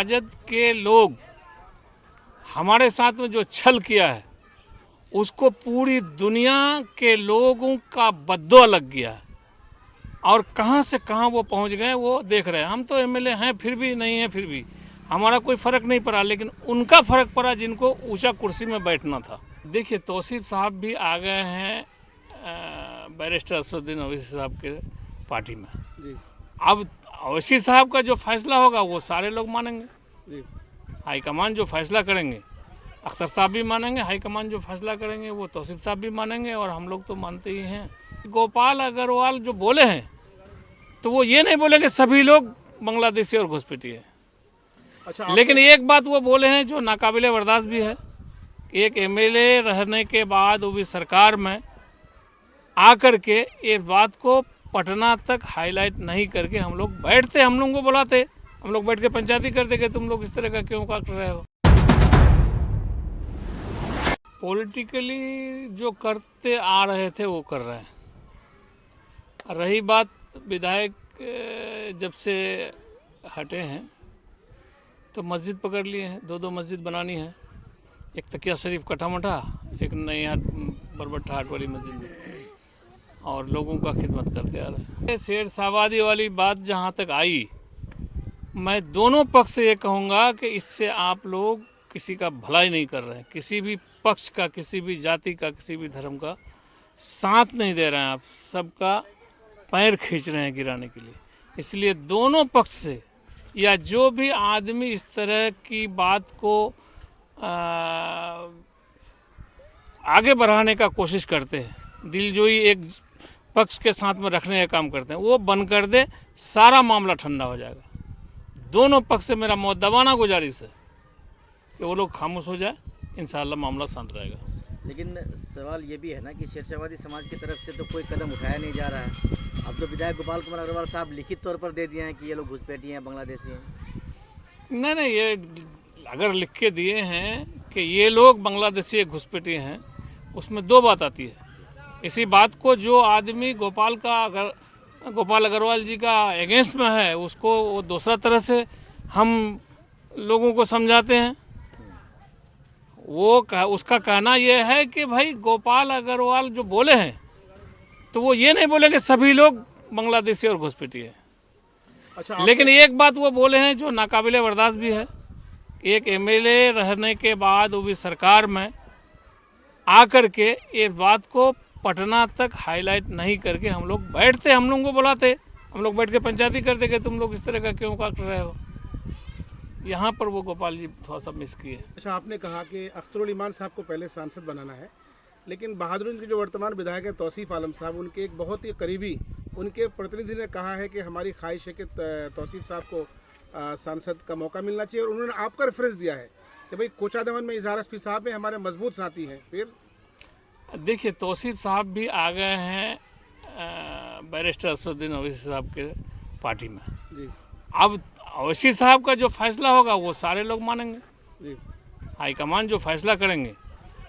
राजद के लोग हमारे साथ में जो छल किया है उसको पूरी दुनिया के लोगों का बद्दुआ लग गया और कहां से कहां वो पहुंच गए वो देख रहे हैं। हम तो एमएलए हैं फिर भी नहीं है, फिर भी हमारा कोई फ़र्क नहीं पड़ा, लेकिन उनका फ़र्क पड़ा जिनको ऊंचा कुर्सी में बैठना था। देखिए तौसीफ साहब भी आ गए हैं बैरिस्टर असदुद्दीन ओवैसी साहब के पार्टी में जी। अब ओवैसी साहब का जो फैसला होगा वो सारे लोग मानेंगे जी। हाईकमान जो फैसला करेंगे, अख्तर साहब भी मानेंगे, हाईकमान जो फैसला करेंगे वो तौसीफ साहब भी मानेंगे और हम लोग तो मानते ही हैं। गोपाल अग्रवाल जो बोले हैं तो वो ये नहीं बोले कि सभी लोग बांग्लादेशी और घुसपैठी है। अच्छा, लेकिन एक बात वो बोले हैं जो नाकाबिले बर्दाश्त भी है। एक एमएलए रहने के बाद वो भी सरकार में आकर के ये बात को पटना तक हाईलाइट नहीं करके हम लोग बैठते, हम लोगों को बुलाते, हम लोग बैठ के पंचायती करते कि तुम लोग इस तरह का क्यों कर रहे हो। पॉलिटिकली जो करते आ रहे थे वो कर रहे हैं। रही बात विधायक जब से हटे हैं तो मस्जिद पकड़ लिए हैं, दो मस्जिद बनानी है, एक तकिया शरीफ कटामटा, एक नई बरबट्टा हाट वाली मस्जिद में, और लोगों का खिदमत करते आ रहे हैं। शेर शाहबादी वाली बात जहाँ तक आई, मैं दोनों पक्ष से ये कहूँगा कि इससे आप लोग किसी का भलाई नहीं कर रहे हैं, किसी भी पक्ष का, किसी भी जाति का, किसी भी धर्म का साथ नहीं दे रहे हैं, आप सबका पैर खींच रहे हैं गिराने के लिए। इसलिए दोनों पक्ष से या जो भी आदमी इस तरह की बात को आगे बढ़ाने का कोशिश करते हैं, दिलजोई एक पक्ष के साथ में रखने का काम करते हैं, वो बंद कर दे, सारा मामला ठंडा हो जाएगा। दोनों पक्ष से मेरा मुद्दबाना गुजारिश है कि वो लोग खामोश हो जाए, इंशाअल्लाह मामला शांत रहेगा। लेकिन सवाल ये भी है ना कि शेरशाहवादी समाज की तरफ से तो कोई कदम उठाया नहीं जा रहा है। अब तो विधायक गोपाल कुमार अग्रवाल साहब लिखित तौर पर दे दिए हैं कि ये लोग घुसपैठी हैं, बांग्लादेशी हैं। नहीं, ये अगर लिख के दिए हैं कि ये लोग बांग्लादेशी घुसपैठी हैं, उसमें दो बात आती है। इसी बात को जो आदमी गोपाल अग्रवाल जी का अगेंस्ट में है उसको वो दूसरा तरह से हम लोगों को समझाते हैं। उसका कहना यह है कि भाई गोपाल अग्रवाल जो बोले हैं तो वो ये नहीं बोले कि सभी लोग बांग्लादेशी और घुसपैठी है। अच्छा, लेकिन एक बात वो बोले हैं जो नाकाबिले बर्दाश्त भी है। एक एमएलए रहने के बाद वो भी सरकार में आकर के ये बात को पटना तक हाईलाइट नहीं करके हम लोग बैठते, हम लोगों को बुलाते, हम लोग बैठ के पंचायती करते कि तुम लोग इस तरह का क्यों कर रहे हो। यहाँ पर वो गोपाल जी थोड़ा सा मिस किए। अच्छा, आपने कहा कि अख्तरुल ईमान साहब को पहले सांसद बनाना है, लेकिन बहादुरगंज के जो वर्तमान विधायक है तौसीफ आलम साहब, उनके एक बहुत ही करीबी उनके प्रतिनिधि ने कहा है कि हमारी ख्वाहिश है कि तौसीफ साहब को सांसद का मौका मिलना चाहिए, और उन्होंने आपका रेफरेंस दिया है कि भाई कोचादमन में इजहार अस्फी साहब में हमारे मजबूत साथी हैं। फिर देखिए तौसीफ साहब भी आ गए हैं बैरिस्टर असदुद्दीन ओवैसी साहब के पार्टी में जी। अब ओवैसी साहब का जो फैसला होगा वो सारे लोग मानेंगे जी। हाईकमान जो फैसला करेंगे,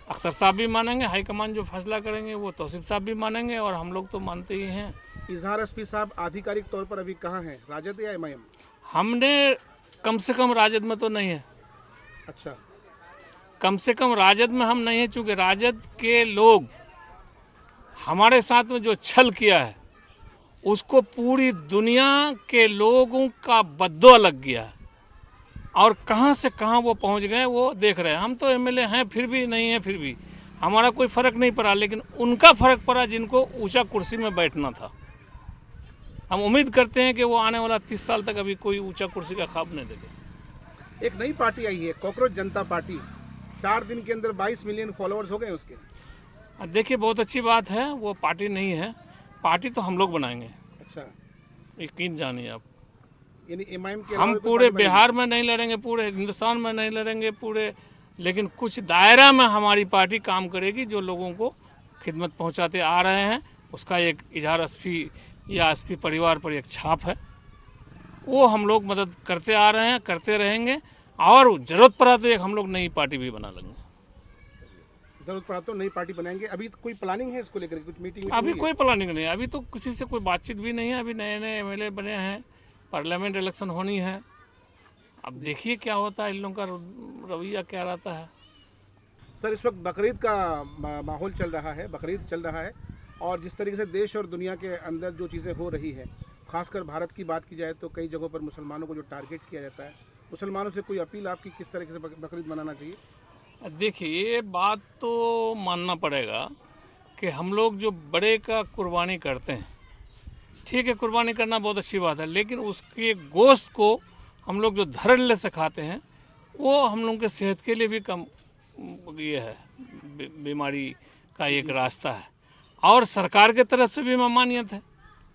अख्तर साहब भी मानेंगे, हाईकमान जो फैसला करेंगे वो तौसीफ साहब भी मानेंगे और हम लोग तो मानते ही हैं। इजहार अस्फी साहब आधिकारिक तौर पर अभी कहाँ हैं, राजद या एमआईएम? हमने कम से कम राजद में तो नहीं है। अच्छा, कम से कम राजद में हम नहीं है, चूँकि राजद के लोग हमारे साथ में जो छल किया है उसको पूरी दुनिया के लोगों का बद्दुआ लग गया और कहां से कहां वो पहुंच गए वो देख रहे हैं। हम तो एमएलए हैं फिर भी नहीं है, फिर भी हमारा कोई फ़र्क नहीं पड़ा, लेकिन उनका फ़र्क पड़ा जिनको ऊंचा कुर्सी में बैठना था। हम उम्मीद करते हैं कि वो आने वाला 30 साल तक अभी कोई ऊंचा कुर्सी का ख्वाब नहीं देखे। एक नई पार्टी आई है कॉकरोच जनता पार्टी, 4 दिन के अंदर 22 मिलियन फॉलोअर्स हो गए उसके। देखिए बहुत अच्छी बात है, वो पार्टी नहीं है, पार्टी तो हम लोग बनाएंगे। अच्छा, यकीन जानिए आप, यानी एमआईएम के हम पूरे बिहार में नहीं लड़ेंगे, पूरे हिंदुस्तान में नहीं लड़ेंगे पूरे, लेकिन कुछ दायरा में हमारी पार्टी काम करेगी जो लोगों को खिदमत पहुंचाते आ रहे हैं। उसका एक इजहार अस्फी या अस्फी परिवार पर एक छाप है, वो हम लोग मदद करते आ रहे हैं, करते रहेंगे, और ज़रूरत पड़ा तो एक हम लोग नई पार्टी भी बना लेंगे। जरूरत पड़ा तो नई पार्टी बनाएंगे। अभी तो कोई प्लानिंग है इसको लेकर, कुछ मीटिंग? अभी कोई प्लानिंग नहीं है, अभी तो किसी से कोई बातचीत भी नहीं है। अभी नए नए एमएलए बने हैं, पार्लियामेंट इलेक्शन होनी है, अब देखिए क्या होता है, इन लोगों का रवैया क्या रहता है। सर, इस वक्त बकरीद का माहौल चल रहा है, बकरीद चल रहा है, और जिस तरीके से देश और दुनिया के अंदर जो चीज़ें हो रही है, खासकर भारत की बात की जाए तो कई जगहों पर मुसलमानों को जो टारगेट किया जाता है, मुसलमानों से कोई अपील आपकी किस तरीके से बकरीद मनाना चाहिए? देखिए ये बात तो मानना पड़ेगा कि हम लोग जो बड़े का कुर्बानी करते हैं, ठीक है, कुर्बानी करना बहुत अच्छी बात है, लेकिन उसके गोश्त को हम लोग जो धड़ल्ले से खाते हैं वो हम लोग के सेहत के लिए भी कम ये है, बीमारी का एक रास्ता है। और सरकार के तरफ से भी ममानियत है।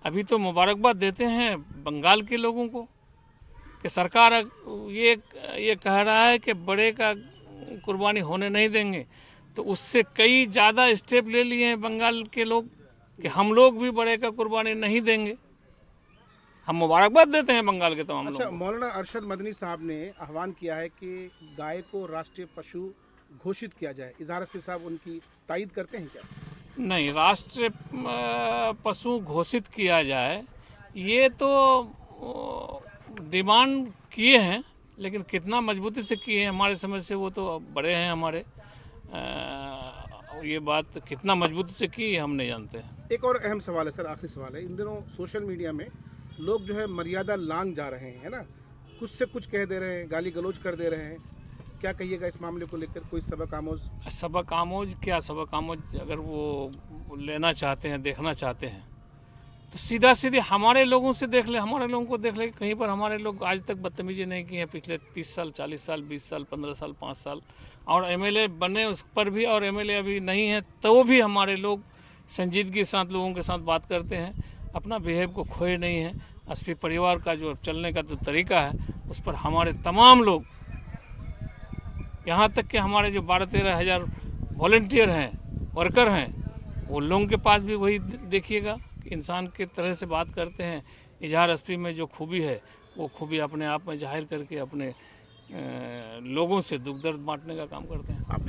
अभी तो मुबारकबाद देते हैं बंगाल के लोगों को कि सरकार ये कह रहा है कि बड़े का कुर्बानी होने नहीं देंगे, तो उससे कई ज़्यादा स्टेप ले लिए हैं बंगाल के लोग कि हम लोग भी बड़े का कुर्बानी नहीं देंगे। हम मुबारकबाद देते हैं बंगाल के तमाम लोगों अच्छा, को। मौलाना अरशद मदनी साहब ने आह्वान किया है कि गाय को राष्ट्रीय पशु घोषित किया जाए। इजहार हस्फी साहब उनकी तायद करते हैं क्या? नहीं, राष्ट्रीय पशु घोषित किया जाए ये तो डिमांड किए हैं, लेकिन कितना मजबूती से किए हैं हमारे समझ से, वो तो बड़े हैं हमारे, ये बात कितना मजबूती से की है हम नहीं जानते हैं। एक और अहम सवाल है सर, आखिरी सवाल है। इन दिनों सोशल मीडिया में लोग जो है मर्यादा लांघ जा रहे हैं, है ना, कुछ से कुछ कह दे रहे हैं, गाली गलौज कर दे रहे हैं, क्या कहिएगा इस मामले को लेकर? कोई सबक आमोज? सबक आमोज क्या, सबक आमोज अगर वो लेना चाहते हैं, देखना चाहते हैं, तो सीधा सीधे हमारे लोगों से देख ले, हमारे लोगों को देख ले। कहीं पर हमारे लोग आज तक बदतमीजी नहीं की है पिछले 30 साल, 40 साल, 20 साल, 15 साल, 5 साल, और एमएलए बने उस पर भी, और एमएलए अभी नहीं है तो भी हमारे लोग संजीदगी के साथ लोगों के साथ बात करते हैं, अपना बिहेव को खोए नहीं हैं। एसपी परिवार का जो चलने का जो तरीका है उस पर हमारे तमाम लोग, यहाँ तक कि हमारे जो 12-13 हज़ार वॉलंटियर हैं, वर्कर हैं, वो लोगों के पास भी वही देखिएगा कि इंसान के तरह से बात करते हैं। इजहार एसपी में जो खूबी है वो खूबी अपने आप में जाहिर करके अपने लोगों से दुख दर्द बांटने का काम करते हैं। आपने